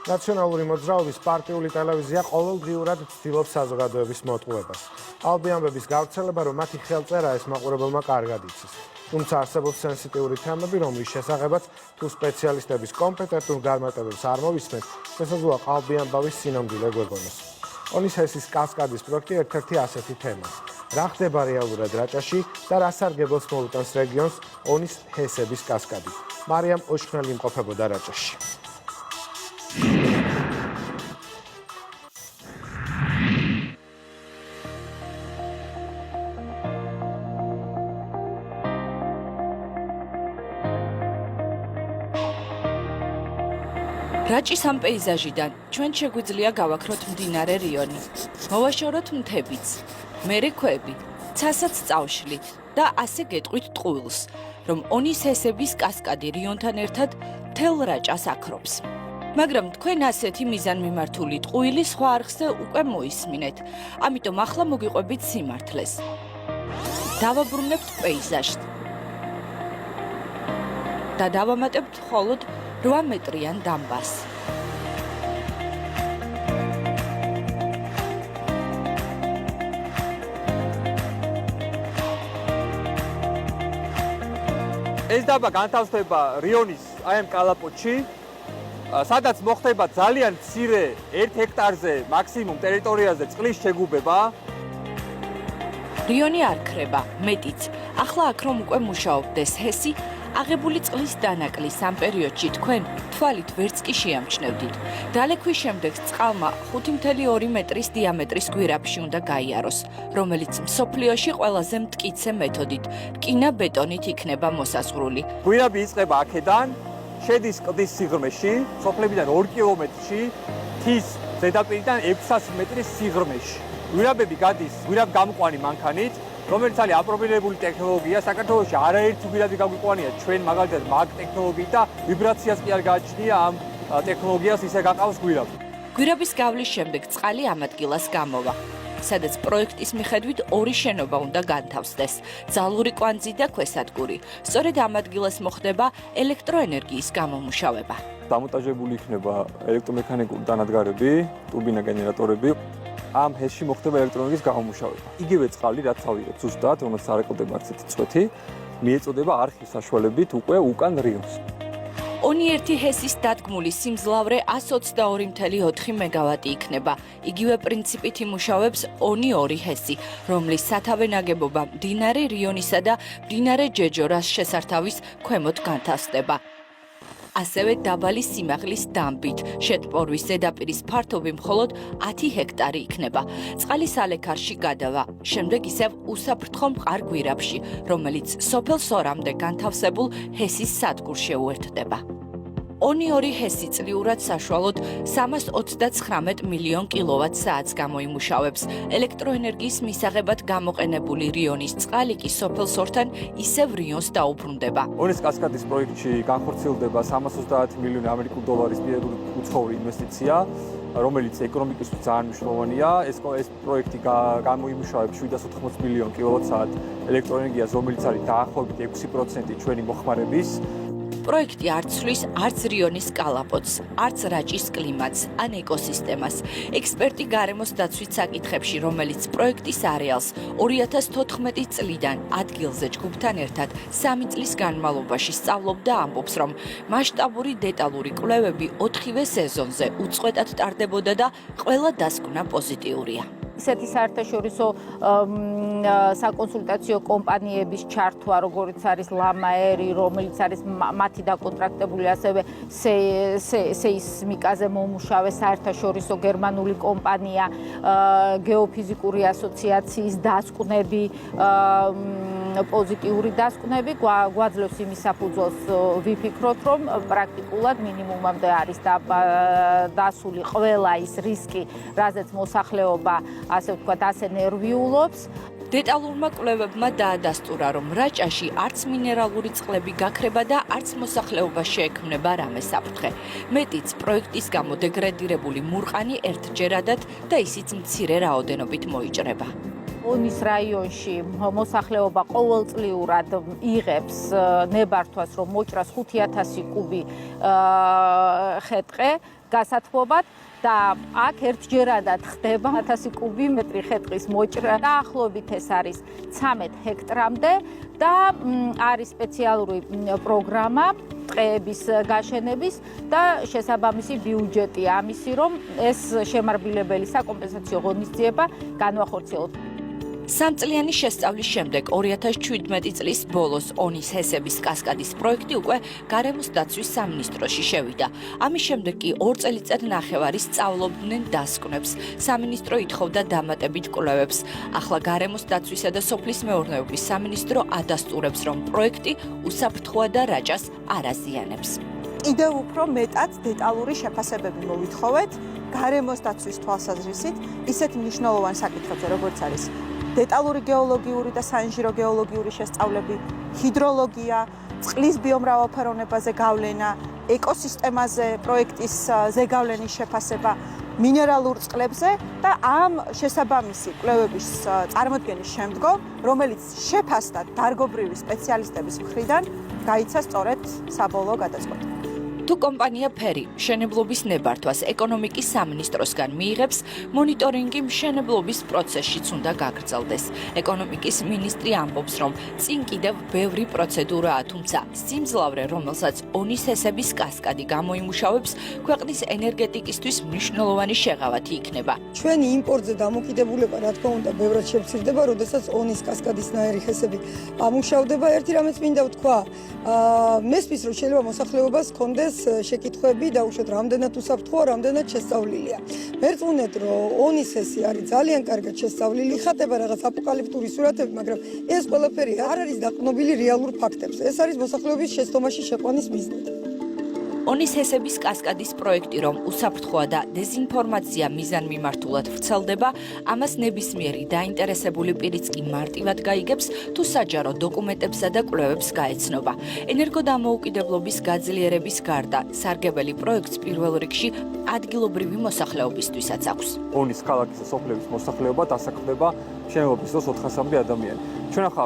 ნაციონალური მოძრაობის პარტიული ტელევიზია ყოველდღიურად ცდილობს საზოგადოების მოტყუებას. ალბი ამბების გავრცელება, რომ მათი ხელწერა ეს მაყურებელმა კარგად იცის. თუმცა არსებობს სენსიტიური თემები, რომლის შესახებაც თუ სპეციალისტების კომპეტენტურ განმარტებებს არ მოვისმენთ, შესაძლოა ალბი ამბავის სინამდვილე გვეგონოს. ონის ჰესის კასკადის პროექტი ერთ-ერთი ასეთი თემაა. რა ხდება რეალურად რაჭაში და რა სარგებელს მოუტანს რეგიონს ონის ჰესების კასკადი. მარიამ ოშხნელი იმყოფებოდა რაჭაში. რაჭის ამ პეიზაჟიდან ჩვენ შეგვიძლია გავაქროთ მდინარე რიონი, მოვაშოროთ მთებიც, მერე ქვები, ცასაც წავშლით და ასე გეტყვით ტყუილს, რომ ონის ჰესების კასკადი რიონთან ერთად მთელ რაჭას აქრობს. მაგრამ თქვენ ასეთი მიზანმიმართული ტყუილი სხვა არხზე უკვე მოისმინეთ, ამიტომ ახლა მოგიყვებით სიმართლეს. დავაბრუნებთ პეიზაჟს და დავამატებთ მხოლოდ 8 მეტრიან დამბას. ეს დაბა განთავსდება რიონის აი ამ კალაპოტში, სადაც მოხდება ძალიან მცირე 1 ჰექტარზე მაქსიმუმ ტერიტორიაზე წყლის შეგუბება. რიონი არ ქრება, მეტიც. ახლა აქ რომ უკვე მუშაობდეს ჰესი, აღებული წყლის დანაკლის ამ პერიოდში თქვენ თვალით ვერც კი შეამჩნევდით. დალექვის შემდეგ წყალმა 5.2 მეტრის დიამეტრის გვირაბში უნდა გაიაროს, რომელიც მსოფლიოში ყველაზე მტკიცე მეთოდით რკინა ბეტონით იქნება მოსაზღვრული. გვირაბი იწყება აქედან, შედის კლდის სიღრმეში, სოფლებიდან 2 კილომეტრში, მთის ზედაპირიდან 600 მეტრის სიღრმეში. გვირაბები გადის გვირაბგამყვანი მანქანით, რომელიც არის აპრობირებული ტექნოლოგია. საქართველოში არაერთი გვირაბი გაგვიყვანია ჩვენ მაგალითად მაგ ტექნოლოგიით და ვიბრაციას კი არ გააჩნია ამ ტექნოლოგიას ისე გაყავს გვირაბი. გვირაბის გავლის შემდეგ წყალი ამ ადგილას გამოვა, სადაც პროექტის მიხედვით 2 შენობა უნდა განთავსდეს, ძალური კვანძი და ქვესადგური. სწორედ ამ ადგილას მოხდება ელექტროენერგიის გამომუშავება. დამონტაჟებული იქნება ელექტრომექანიკური დანადგარები, ტურბინა გენერატორები. ამ ჰესში მოხდება ელექტროენერგიის გამომუშავება. იგივე წყალი, რაც ავიღეთ ზუსტად, რომელიც არ ეყოლდება არც ერთი წვეთი, მიეწოდება არხის საშუალებით უკვე უკან რიონს. ონი 1 ჰესის დადგმული სიმძლავრე 122.4 მეგავატი იქნება. იგივე პრინციპით იმუშავებს ონი 2 ჰესი, რომლის სათავე ნაგებობა მდინარე რიონისა და მდინარე ჯეჯორას შესართავის ქვემოთ განთავსდება. ასევე დაბალი სიმაღლის დამბით, შეტყორვის ზედაპირის ფართობი მხოლოდ 10 ჰექტარი იქნება. წყალის ალექარში გადავა, შემდეგ ისევ უსაფრთხო მყარ გვირაბში, რომელიც სოფელ სორამდე განთავსებულ ჰესის სადგურს შეუერთდება. ონი 2 ჰესი წლიურად საშუალოდ 329 მილიონ კილოვატ-საათს გამოიმუშავებს. ელექტროენერგიის მისაღებად გამოყენებული რიონის წყალი კი სოფელ სორთან ისევ რიონს დაუბრუნდება. ონის კასკადის პროექტში განხორციელდება 330 მილიონი ამერიკული დოლარის უცხოური ინვესტიცია, რომელიც ეკონომიკისთვის ძალიან მნიშვნელოვანია. ეს პროექტი გამოიმუშავებს 780 მილიონ კილოვატ-საათ ელექტროენერგიას, რომელიც არის დაახლოებით 6% ჩვენი მოხმარების. პროექტი არ ცვლის არც რიონის კალაპოტს, არც რაჭის კლიმატს ან ეკოსისტემას. ექსპერტი გარემოს დაცვის საკითხებში, რომელიც პროექტის არეალს 2014 წლიდან ადგილზე ჯგუფთან ერთად 3 წლის განმავლობაში სწავლობდა, ამბობს, რომ მასშტაბური დეტალური კვლევები 4-ვე სეზონზე უწყვეტად ტარდებოდა და ყველა დასკვნა პოზიტიურია. ისეთი საერთაშორისო საკონსულტაციო კომპანიების ჩართვა, როგორც არის ლამაერი, რომელიც არის მათი დაკონტრაქტებული, ასევე სეისმიკაზე მომუშავე საერთაშორისო გერმანული კომპანია, გეოფიზიკური ასოციაციის დასკვნები, პოზიტიური დასკვნები გვაძლევს იმის საფუძველს ვიფიქროთ, რომ პრაქტიკულად მინიმუმამდე არის დასული ყველა ის რისკი, რაზეც მოსახლეობა ასე ვთქვათ, ასე ნერვიულობს. დეტალურმა კვლევებმა დაადასტურა, რომ რაჭაში არც მინერალური წყლები გაქრება და არც მოსახლეობა შეექმნება რამე საფრთხე. მეტიც, პროექტის გამო დეგრადირებული მურყანი ერთჯერადად და ისიც მცირე რაოდენობით მოიჭრება. ონის რაიონში მოსახლეობა ყოველწლიურად იღებს ნებართვას, რომ მოჭრას 5000 კუბი ხეტყე. გასათბობად და აქ ერთჯერადად ხდება 1000 კუბომეტრი ხე-ტყის მოჭრა. დაახლოებით ეს არის 13 ჰექტრამდე და არის სპეციალური პროგრამა ტყეების გაშენების და შესაბამისი ბიუჯეტი ამისი, რომ ეს შემარბილებელი საკომპენსაციო ღონისძიება განვახორციელოთ. სამწლიანი შესწავლის შემდეგ 2017 წლის ბოლოს ონის ჰესების კასკადის პროექტი უკვე გარემოს დაცვის სამინისტროში შევიდა. ამის შემდეგ კი 2 წელიწად ნახევარი სწავლობდნენ დასკვნებს. სამინისტრო ითხოვდა დამატებით კვლევებს. ახლა გარემოს დაცვისა და სოფლის მეურნეობის სამინისტრო ადასტურებს, რომ პროექტი უსაფრთხოა და რაჭას არ აზიანებს. კიდევ უფრო მეტად დეტალური შეფასებები მოვითხოვეთ გარემოს დაცვის თვალსაზრისით ისეთ მნიშვნელოვან საკითხებზე, როგორც არის დეტალური გეოლოგიური და საინჟინრო გეოლოგიური შესწავლები, ჰიდროლოგია, წყლის ბიომრავალფეროვნებაზე გავლენა, ეკოსისტემაზე პროექტის ზეგავლენის შეფასება, მინერალურ წყლებზე და ამ შესაბამისი კვლევების წარმოდგენის შემდგომ, რომელიც შეფასდა დარგობრივი სპეციალისტების მხრიდან, გაიცა სწორედ საბოლოო გადაწყვეტა. თუ კომპანია ფერი მშენებლობის ნებართვას ეკონომიკის სამინისტროსგან მიიღებს, მონიტორინგი მშენებლობის პროცესშიც უნდა გაგრძელდეს. ეკონომიკის მინისტრი ამბობს, რომ წინ კიდევ ბევრი პროცედურაა, თუმცა სიმძლავრე, რომელსაც ონის ჰესების კასკადი გამოიმუშავებს, ქვეყნის ენერგეტიკისთვის მნიშვნელოვანი შეღავათი იქნება. ჩვენი იმპორტზე დამოკიდებულება, რა თქმა უნდა, ბევრად შევცირდება, როდესაც ონის კასკადისნაირი ჰესები ამუშავდება. ერთი რამეც მინდა ვთქვა, მესმის რომ შეიძლება მოსახლეობას ჰქონდეს შეკითხვები და უშუალოდ რამდენად უსაფრთხოა, რამდენად შესწავლილია. მერწმუნეთ, რომ ონის ჰესი არის ძალიან კარგად შესწავლილი, ხატება რაღაც აპოკალიფტური სურათები, მაგრამ ეს ყველაფერი არ არის დაყრდნობილი რეალურ ფაქტებზე. ეს არის მოსახლეობის შეცდომაში შეყვანის მიზნით. ონის ჰესების კასკადის პროექტი, რომ უსაფრთხოა და დეზინფორმაცია მიზანმიმართულად ვრცელდება, ამას ნებისმიერი დაინტერესებული პირიც კი მარტივად გაიგებს, თუ საჯარო დოკუმენტებსა და კვლევებს გაეცნობა. ენერგოდამოუკიდებლობის გაძლიერების გარდა, სარგებელი პროექტს პირველ რიგში ადგილობრივი მოსახლეობისთვისაც აქვს. ონის ქალაქის და სოფლების მოსახლეობა დასაქმდება მშენებლობის დროს 400-მდე ადამიანი. ჩვენ ახლა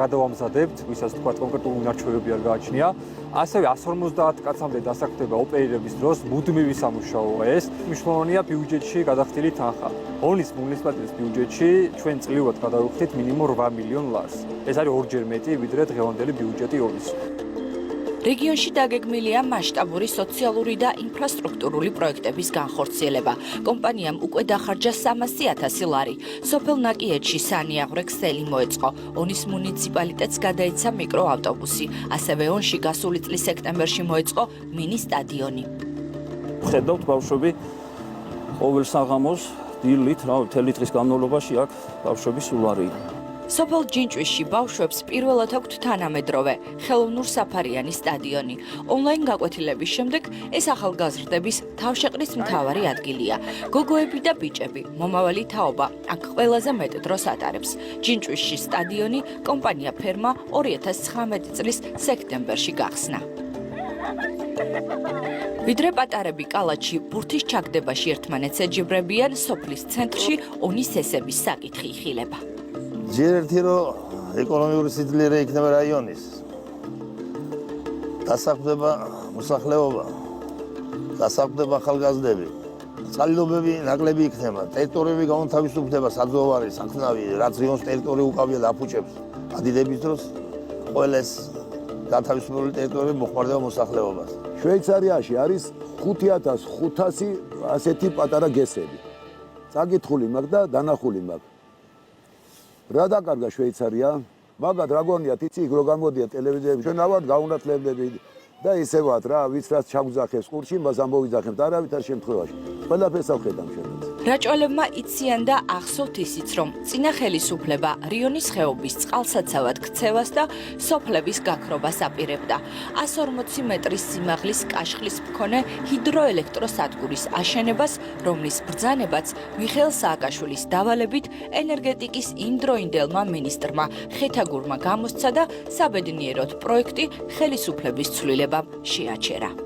გადავამზადებთ, ვისაც თქვა კონკრეტული უნარჩვევები არ გააჩნია, ასევე 150 კაცამდე დასაქმდება ოპერირების დროს მუდმივი სამუშაოა ეს. მნიშვნელოვანია ბიუჯეტში გადახდილი თანხა. ონის მუნიციპალიტეტის ბიუჯეტში ჩვენ წლიურად გადავიხდით მინიმუმ 8 მილიონ ლარს. ეს არის ორჯერ მეტი, ვიდრე დღევანდელი ბიუჯეტი ონის. რეგიონში დაგეგმილია მასშტაბური სოციალური და ინფრასტრუქტურული პროექტების განხორციელება. კომპანიამ უკვე დახარჯა 300,000 ლარი. სოფელ ნაკიეთში სანიაღვრე ქსელი მოეწყო. ონის მუნიციპალიტეტს გადაეცა მიკროავტობუსი. ასევე ონში გასული წლის სექტემბერში მოეწყო მინი სტადიონი. ხედავთ ბავშვები ყოველ საღამოს დილით, მთელი დღის განმავლობაში აქ ბავშვები სულ არიან. სოფელ ჯინჭვისში ბავშვებს პირველად აქვთ თანამედროვე ხელოვნურ-საფარიანი სტადიონი. ონლაინ გაკვეთილების შემდეგ ეს ახალგაზრდების თავშეყრის მთავარი ადგილია. გოგოები და ბიჭები, მომავალი თაობა აქ ყველაზე მეტ დროს ატარებს. ჯინჭვისში სტადიონი კომპანია ფერმა 2019 წლის სექტემბერში გახსნა. ვიდრე პატარები კალათში ბურთის ჩაგდებაში ერთმანეთს ეჯიბრებიან, სოფლის ცენტრში ონის ჰესების საკითხი იხილება. ჯერ ერთი რომ ეკონომიკური სიძლიერე იქნება რაიონის. დასაქმდება მოსახლეობა, დასაქმდება ახალგაზრდები. წყალდიდობები ნაკლები იქნება, ტერიტორიები გაუთავისუფლდება, საძოვარი, საქნავი, რაც რიონს ტერიტორია უკავია და აფუჭებს. ადიდების დროს ყველა ეს გათავისუფლებული ტერიტორიები მოხმარდება მოსახლეობას. შვეიცარიაში არის 5500 ასეთი პატარა გესები. წაკითხული მაქვს და დანახული მაქვს. რა დაკარგა შვეიცარია? მაგათ რა გონიათ, იცი იქ რო გამოდიან ტელევიზიები, ჩვენ ავართ გაუნათლებლები და ისე ვართ რა, ვიც რაც ჩაგუძახებს ყურში, მას ამოვიძახებთ არავითარ შემთხვევაში. ყველაფერს ავხედავ შენაც. რაჭველებმა იციან და ახსოვთ ისიც, რომ წინა ხელისუფლება რიონის ხეობის წყალსაცავად ქცევას და სოფლების გაქრობას აპირებდა. 140 მეტრის სიმაღლის კაშხლის მქონე ჰიდროელექტროსადგურის აშენებას, რომლის ბრძანებაც მიხეილ სააკაშვილის დავალებით ენერგეტიკის იმდროინდელმა მინისტრმა ხეთაგურმა გამოსცა და საბედნიეროდ პროექტი ხელისუფლების ცვლილებამ შეაჩერა.